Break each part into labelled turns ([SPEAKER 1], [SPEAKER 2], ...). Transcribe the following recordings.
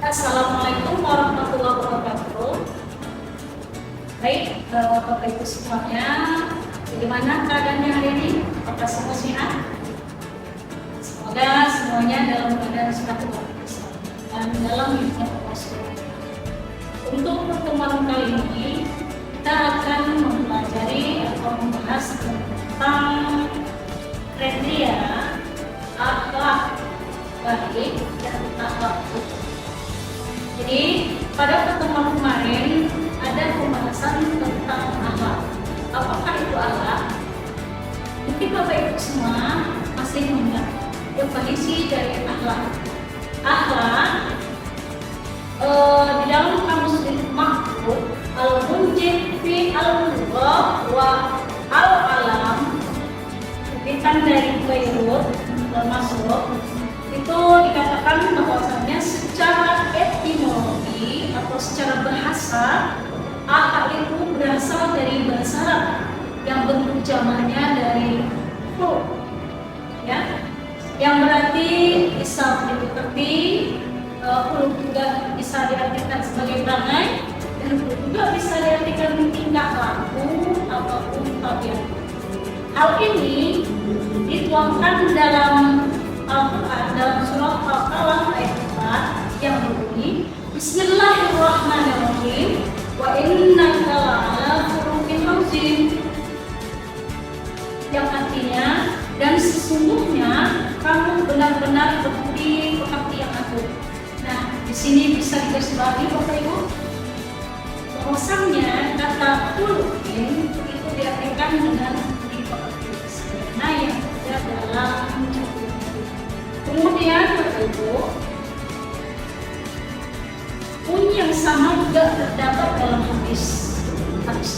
[SPEAKER 1] Assalamualaikum warahmatullahi wabarakatuh. Baik, Bapak Ibu semuanya, bagaimana keadaannya hari ini? Apakah semua sehat? Semoga semuanya dalam keadaan sehat dan dalam hidupnya Allah. Untuk pertemuan kali ini, kita akan mempelajari atau membahas tentang kriteria akhlak baik dan akhlak buruk. Jadi pada pertemuan kemarin ada pembahasan tentang akhlak. Apakah itu akhlak? Mungkin Bapak Ibu semua masih mengingat definisi dari akhlak. Akhlak di dalam kamus makhluk al-munjid fi al-lugha wa al-alam, kutipan dari Beirut termasuk itu dikatakan bahwasanya secara etimologi atau secara bahasa akhlak itu berasal dari bahasa Arab yang bentuk jamaknya dari khuluq, ya, yang berarti bisa diartikan khuluq juga bisa diartikan sebagai perangai dan khuluq juga bisa diartikan tingkah laku ataupun tabiat. Hal ini dituangkan dalam Al-Quran dalam surah Al-Qalam ayat 4 yang berbunyi Bismillahirrahmanirrahim wa innaka la'ala khuluqin azim, yang artinya dan sesungguhnya kamu benar-benar berbudi pekerti yang agung. Nah, di sini bisa digarisbawahi Bapak Ibu bahwasannya kata khuluqin itu diartikan dengan budi pekerti sebagaimana yang ada dalam kemudian Ibu, bunyi yang sama juga terdapat dalam hadis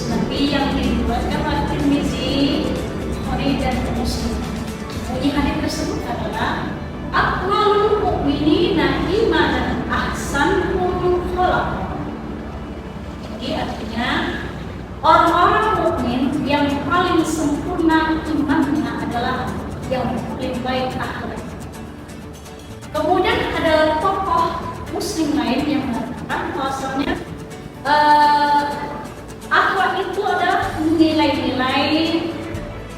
[SPEAKER 1] Nabi yang diriwayatkan oleh Tirmizi, Bukhari dan Muslim. Bunyi hadis tersebut adalah aqwalul mu'minina imanan ahsanuhum khuluqan. Jadi artinya orang-orang mukmin yang paling sempurna imannya adalah yang paling baik akhlak. Kemudian ada tokoh muslim lain yang mengatakan bahwasanya akhlak itu adalah nilai-nilai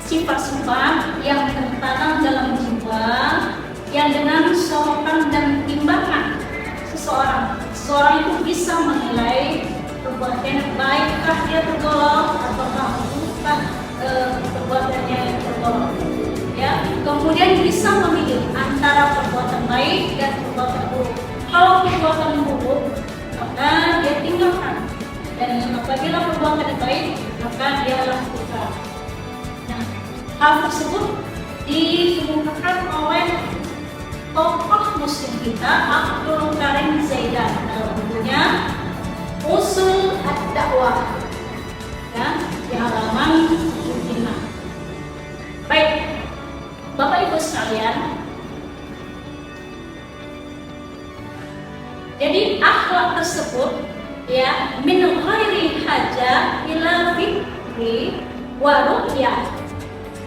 [SPEAKER 1] sifat-sifat yang tertanam dalam jiwa yang dengan sorotan dan timbangan seseorang itu bisa menilai perbuatannya baikkah dia tergolong ataukah bukan perbuatannya tergolong. Ya, kemudian bisa memilih antara perbuatan baik dan perbuatan buruk. Kalau perbuatan buruk, maka dia tinggalkan, dan apabila perbuatan baik, maka dia lakukan. Nah, hal tersebut dikemukakan oleh tokoh muslim kita Abdul Karim Zaidan dalam bukunya Usul ad-Da'wah, ya, di halaman 5. Baik, Bapak Ibu sekalian, jadi akhlak tersebut ya min ghairi haja ila fikri wa ru'yah.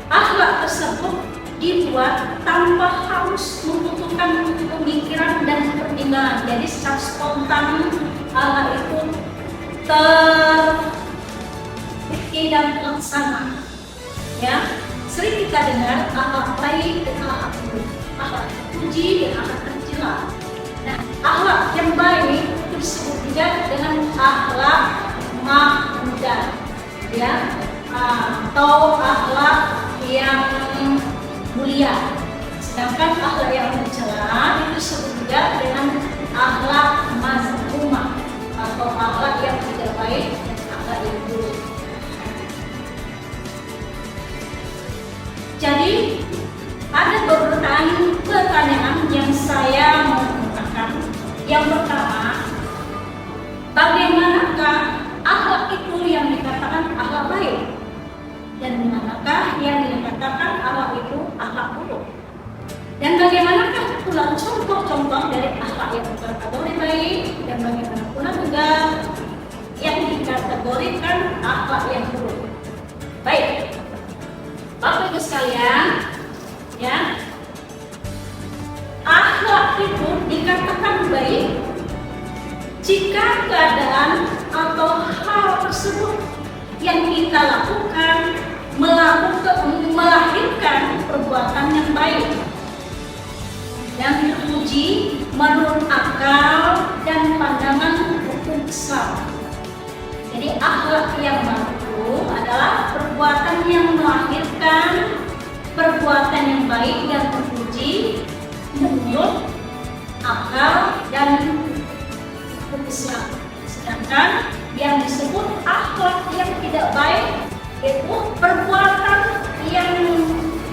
[SPEAKER 1] Akhlak tersebut dibuat tanpa harus membutuhkan pemikiran dan pertimbangan. Jadi secara spontan akhlak itu terpikir dan terlaksana, ya. Sering kita dengar akhlak baik dan akhlak buruk, akhlak terpuji dan akhlak tercela. Nah, akhlak yang baik itu disebut juga dengan akhlak mahmudah, ya, atau akhlak yang mulia. Sedangkan akhlak yang tercela itu disebut juga dengan akhlak mazmumah atau akhlak yang tidak baik dan akhlak yang buruk. Jadi ada beberapa pertanyaan yang saya mau mengatakan. Yang pertama, bagaimanakah akhlak itu yang dikatakan akhlak baik dan manakah yang dikatakan akhlak itu akhlak buruk? Dan bagaimanakah pula contoh-contoh dari akhlak yang berkategori baik dan bagaimana pula juga yang dikategorikan akhlak yang buruk? Baik, Bapak Ibu sekalian, ya, akhlak itu dikatakan baik keadaan atau hal tersebut yang kita lakukan melahirkan perbuatan yang baik yang terpuji menurut akal dan pandangan hukum Islam. Jadi akhlak yang baru adalah perbuatan yang melahirkan perbuatan yang baik dan terpuji menurut akal dan hukum Islam. Sedangkan yang disebut akhlak yang tidak baik itu perbuatan yang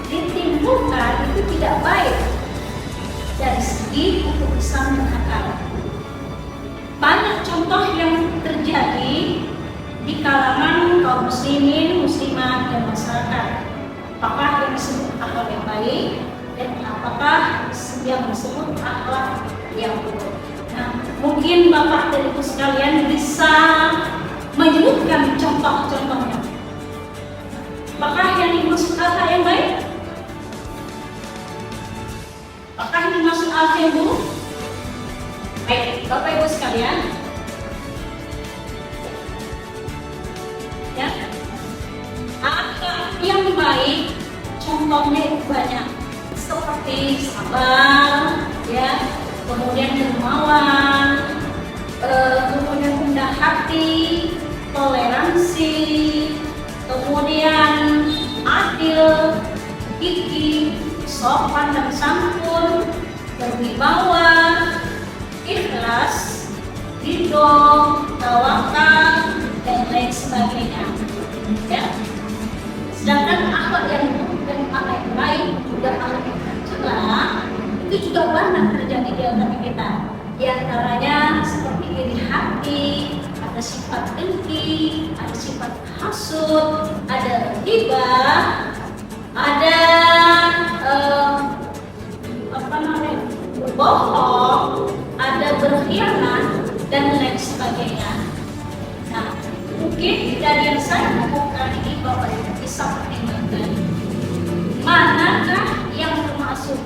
[SPEAKER 1] ditimbulkan itu tidak baik dari segi hukum Islam dan akal. Banyak contoh yang terjadi di kalangan kaum muslimin, muslimat dan masyarakat. Apakah yang disebut akhlak yang baik dan apakah yang disebut akhlak yang buruk. Nah, mungkin Bapak dan Ibu sekalian bisa menyebutkan contoh-contohnya. Apakah yang dimaksud akhlak yang baik? Apakah yang dimaksud akhlak yang buruk? Baik, Bapak Ibu sekalian. Ya. Akhlak yang baik contohnya banyak, seperti sabar, ya, kemudian dermawan, kemudian rendah hati, toleransi, kemudian adil, gigih, sopan dan santun, berwibawa, ikhlas, ridho, tawakal, dan lain sebagainya. Ya. Sedangkan akhlak yang buruk dan akhlak yang baik juga akhlak yang tercela itu juga banyak terjadi di antara kita. Di antaranya seperti iri hati, ada sifat dengki, ada sifat hasud, ada ghibah, ada berbohong, ada berkhianat dan lain sebagainya. Nah, mungkin dari yang saya lakukan ini Bapak Ibu bisa pertimbangkan manakah yang termasuk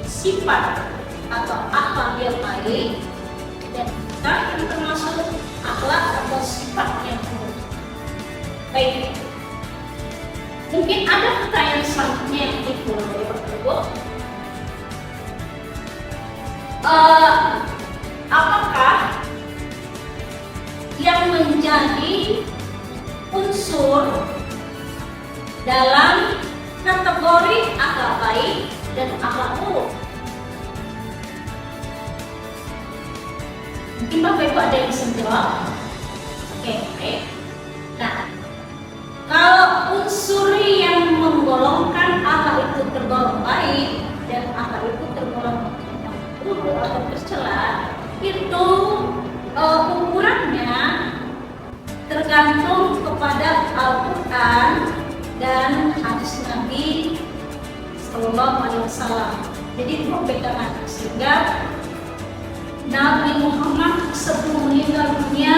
[SPEAKER 1] sifat atau akhlak yang baik dan manakah yang termasuk akhlak atau sifat yang buruk. Baik, mungkin ada pertanyaan selanjutnya yang timbul dari Bapak Ibu. Apakah yang menjadi unsur dalam kategori akhlak baik dan akhlak buruk? Mungkin Bapak Ibu ada yang bisa menjawab. Oke. Nah, kalau unsur yang menggolongkan akhlak itu tergolong baik dan akhlak itu tergolong buruk atau tercela, itu ukurannya tergantung kepada Al-Quran dan hadis Nabi Sallallahu Alaihi Wasallam. Jadi perbedaan, sehingga Nabi Muhammad sebelum meninggal dunia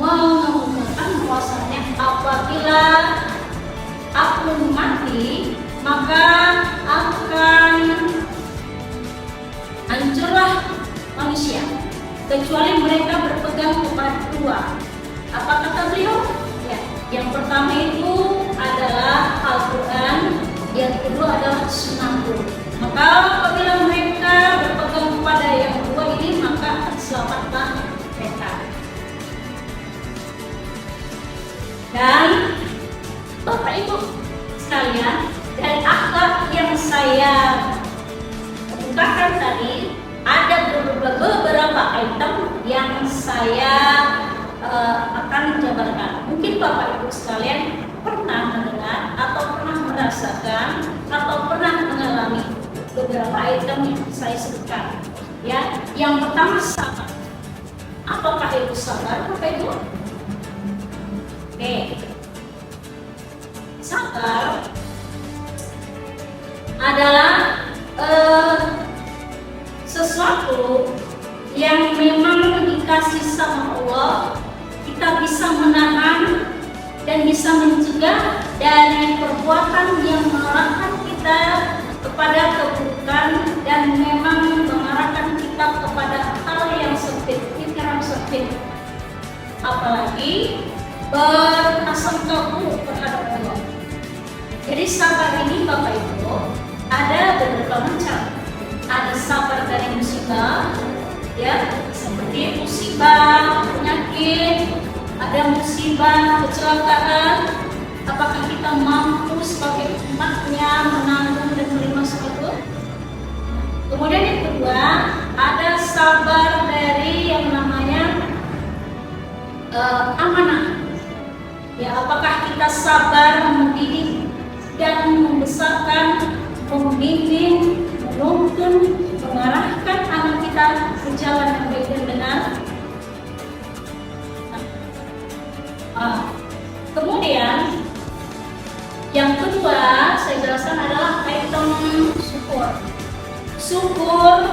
[SPEAKER 1] mengumumkan bahwasanya apabila aku mati maka akan hancurlah manusia kecuali mereka berpegang kepada dua. Apa kata beliau? Ya, yang pertama itu adalah Al-Quran, yang kedua adalah Sunnahku. Maka apabila mereka berpegang kepada yang kedua ini maka selamatlah mereka. Dan Bapak Ibu sekalian, dari akhlak yang saya ungkapkan tadi ada beberapa item yang saya akan jabarkan. Mungkin Bapak Ibu sekalian pernah mendengar atau pernah merasakan atau pernah mengalami beberapa item yang saya sebutkan. Ya, yang pertama sabar. Apakah itu sabar, Bapak Ibu? Oke. Sabar adalah sesuatu yang memang dikasih sama Allah, kita bisa menahan dan bisa mencegah dari perbuatan yang mengarahkan kita kepada keburukan dan memang mengarahkan kita kepada hal yang sempit, pikiran sempit, apalagi berprasangka buruk terhadap Allah. Jadi sabar ini Bapak Ibu ada beberapa macam. Ada sabar dari musibah, ya, seperti musibah penyakit, ada musibah kecelakaan. Apakah kita mampu sebagai umatnya menanggung dan menerima semua itu? Kemudian yang kedua, ada sabar dari yang namanya amanah. Ya, apakah kita sabar mendidik dan membesarkan, membimbing, menuntun, mengarahkan anak kita ke jalan yang baik dan benar? Kemudian yang kedua saya jelaskan adalah item syukur. Syukur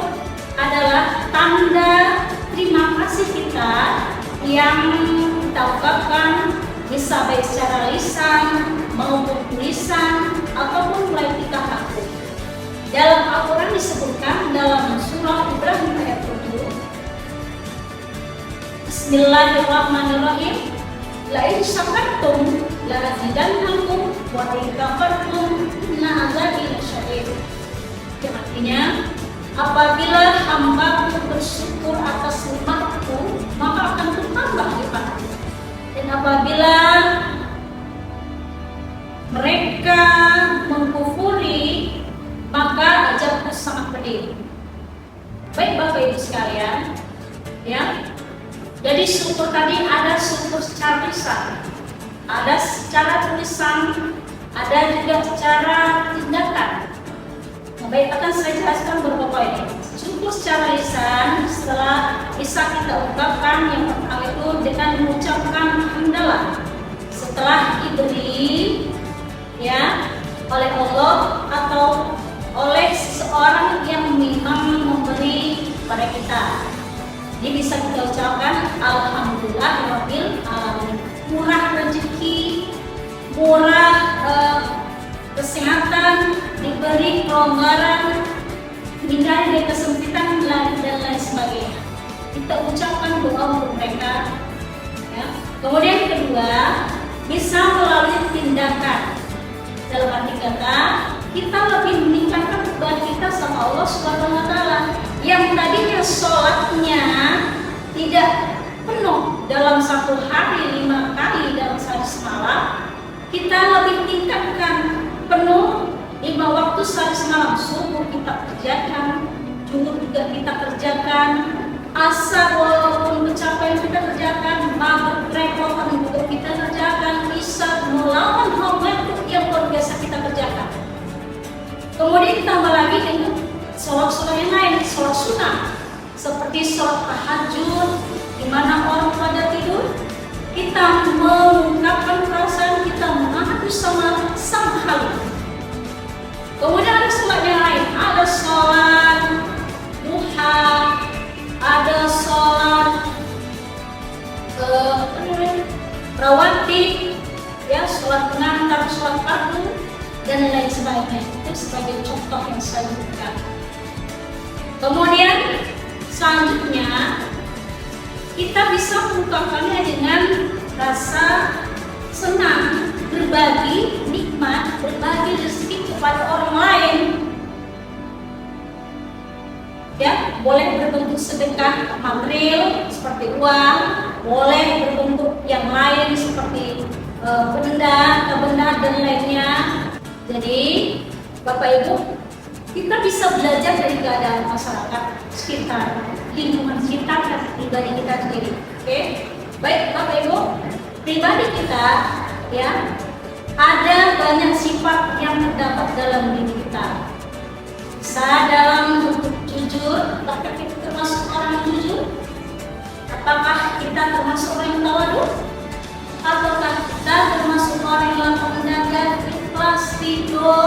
[SPEAKER 1] adalah tanda terima kasih kita yang kita ungkapkan, bisa baik secara lisan maupun tulisan ataupun melalui tingkah laku. Dalam Al-Quran disebutkan dalam surah Ibrahim ayat 7, Bismillahirrahmanirrahim, la in syakartum la azidannakum wa in kafartum inna azabi lasyadid. Yang artinya, apabila hamba-Ku bersyukur atas nikmat-Ku, maka akan bertambah lipat. Dan apabila mereka mengkufuri, maka azabku sangat pedih. Baik Bapak Ibu sekalian, ya. Jadi syukur tadi ada syukur secara lisan, ada secara tulisan, ada juga secara tindakan. Nah, baik, akan saya jelaskan beberapa ini. Syukur secara lisan, setelah bisa kita ungkapkan yang pertama itu dengan mengucapkan hamdalah setelah diberi, ya, oleh Allah atau oleh seseorang yang memang memberi pada kita. Jadi bisa kita ucapkan alhamdulillahirabbil alamin. Murah rezeki, murah kesehatan, diberi kelonggaran, hindari dari kesempitan dan lain sebagainya. Kita ucapkan doa untuk mereka, ya. Kemudian kedua, bisa melalui tindakan. Dalam arti kata, kita lebih meningkatkan hubungan kita sama Allah Subhanahu wa Ta'ala. Yang tadinya sholatnya tidak penuh dalam satu hari 5 kali dalam sehari semalam, kita lebih tingkatkan penuh 5 waktu sehari semalam. Subuh kita kerjakan, zuhur juga kita kerjakan, asar walaupun pencapaian kita kerjakan, maghrib repotan juga kita kerjakan, isya melawan hawa yang luar biasa kita kerjakan. Kemudian ditambah lagi dengan sholat-sholat yang lain, sholat sunnah seperti sholat tahajud, di mana orang pada tidur, kita mengungkapkan perasaan kita mengadu sama Sang Khalik. Kemudian ada sholat yang lain, ada sholat duha, ada sholat rawatib, ya, sholat pengantar, sholat fardu dan lain sebagainya. Itu sebagai contoh yang saya berikan. Kemudian selanjutnya kita bisa mengungkapkannya dengan rasa senang, berbagi nikmat, berbagi rezeki kepada orang lain. Ya, boleh berbentuk sedekah material seperti uang, boleh berbentuk yang lain seperti benda, dan lainnya. Jadi Bapak Ibu, kita bisa belajar dari keadaan masyarakat sekitar, lingkungan sekitar dan pribadi kita sendiri. Oke, baik Bapak Ibu, pribadi kita, ya, ada banyak sifat yang terdapat dalam diri kita. Bisa dalam bentuk jujur, apakah kita termasuk orang yang jujur? Apakah kita termasuk orang yang tawadu? Ataukah kita termasuk orang yang lapang dada, ikhlas, ridho?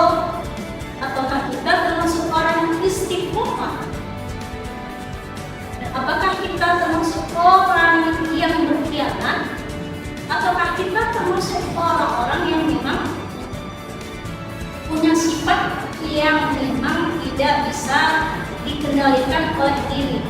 [SPEAKER 1] Ataukah kita termasuk orang yang istiqomah? Dan apakah kita termasuk orang yang berkhianat? Ataukah kita termasuk orang-orang yang memang punya sifat yang memang tidak bisa dikendalikan oleh diri?